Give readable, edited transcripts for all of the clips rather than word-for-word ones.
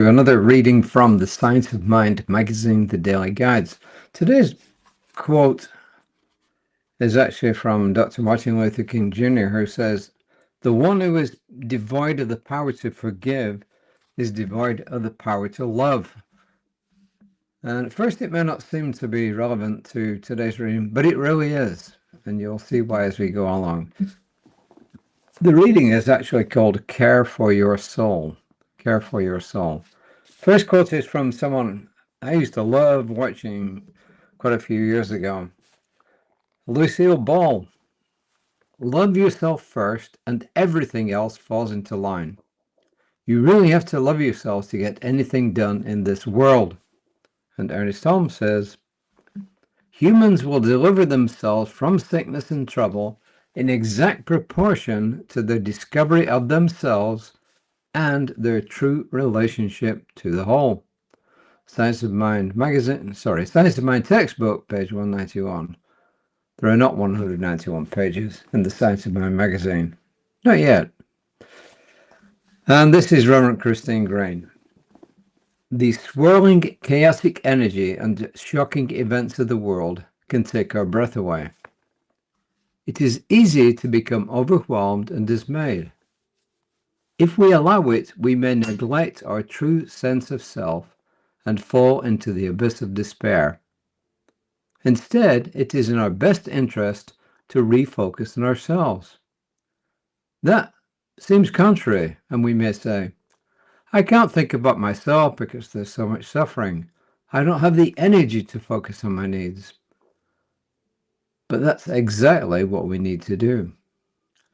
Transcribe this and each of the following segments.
Another reading from the Science of Mind magazine, the Daily Guides. Today's quote is actually from Dr. Martin Luther King Jr., who says, "The one who is devoid of the power to forgive is devoid of the power to love." And at first it may not seem to be relevant to today's reading, but it really is, and you'll see why as we go along. The reading is actually called Care for Your Soul. Care for Your Soul. First quote is from someone I used to love watching quite a few years ago. Lucille Ball. Love yourself first and everything else falls into line. You really have to love yourselves to get anything done in this world. And Ernest Holmes says, humans will deliver themselves from sickness and trouble in exact proportion to their discovery of themselves and their true relationship to the whole. Science of Mind magazine, Science of Mind textbook, page 191. There are not 191 pages in the Science of Mind magazine. Not yet. And this is Reverend Christine Grain. The swirling, chaotic energy and shocking events of the world can take our breath away. It is easy to become overwhelmed and dismayed. If we allow it, we may neglect our true sense of self and fall into the abyss of despair. Instead, it is in our best interest to refocus on ourselves. That seems contrary, and we may say, I can't think about myself because there's so much suffering. I don't have the energy to focus on my needs. But that's exactly what we need to do.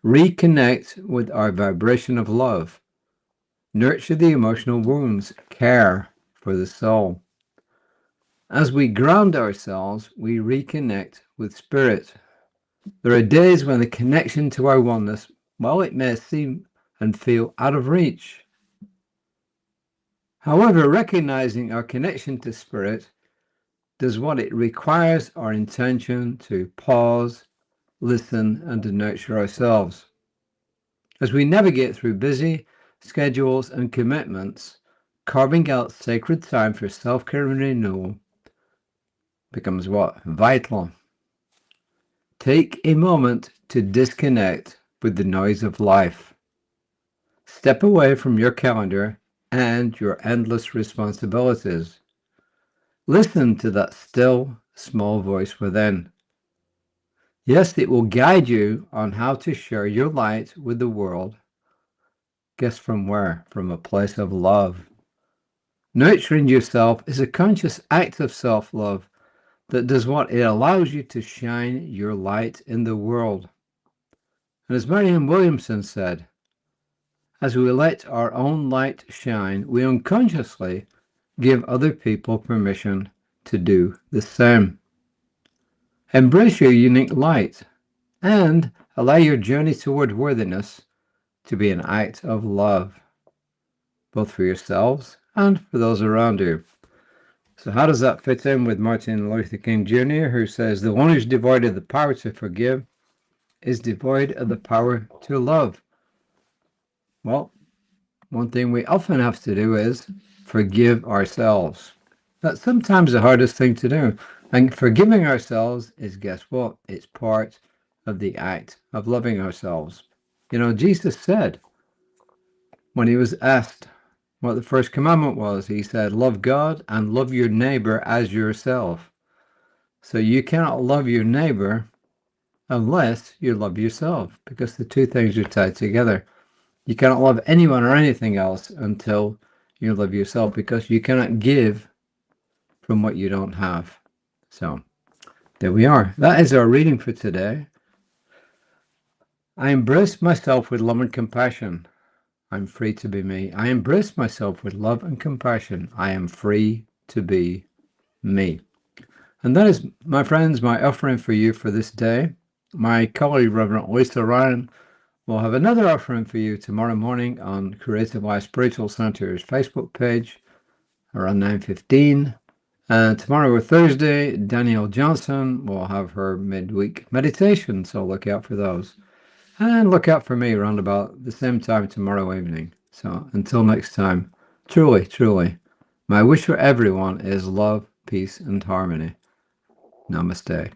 Reconnect with our vibration of love. Nurture the emotional wounds. Care for the soul. As we ground ourselves, we reconnect with spirit. There are days when the connection to our oneness, while it may seem and feel out of reach. However, recognizing our connection to spirit does what it requires our intention to pause, listen, and to nurture ourselves. As we navigate through busy schedules and commitments, carving out sacred time for self-care and renewal becomes what? Vital. Take a moment to disconnect with the noise of life. Step away from your calendar and your endless responsibilities. Listen to that still, small voice within. Yes, it will guide you on how to share your light with the world. Guess from where? From a place of love. Nurturing yourself is a conscious act of self-love that does what? It allows you to shine your light in the world. And as Marianne Williamson said, as we let our own light shine, we unconsciously give other people permission to do the same. Embrace your unique light and allow your journey toward worthiness to be an act of love, both for yourselves and for those around you. So how does that fit in with Martin Luther King Jr., who says, the one who's devoid of the power to forgive is devoid of the power to love? Well, one thing we often have to do is forgive ourselves. That's sometimes the hardest thing to do. And forgiving ourselves is, guess what? It's part of the act of loving ourselves. You know, Jesus said, when he was asked what the first commandment was, he said, love God and love your neighbor as yourself. So you cannot love your neighbor unless you love yourself, because the two things are tied together. You cannot love anyone or anything else until you love yourself, because you cannot give from what you don't have. So there we are. That is our reading for today. I embrace myself with love and compassion. I'm free to be me. I embrace myself with love and compassion. I am free to be me. And that is, my friends, my offering for you for this day. My colleague, Reverend Lisa Ryan, will have another offering for you tomorrow morning on Creative Life Spiritual Center's Facebook page around 9:15. And tomorrow or Thursday, Danielle Johnson will have her midweek meditation, so look out for those. And look out for me around about the same time tomorrow evening. So until next time, Truly, truly. My wish for everyone is love, peace, and harmony. Namaste.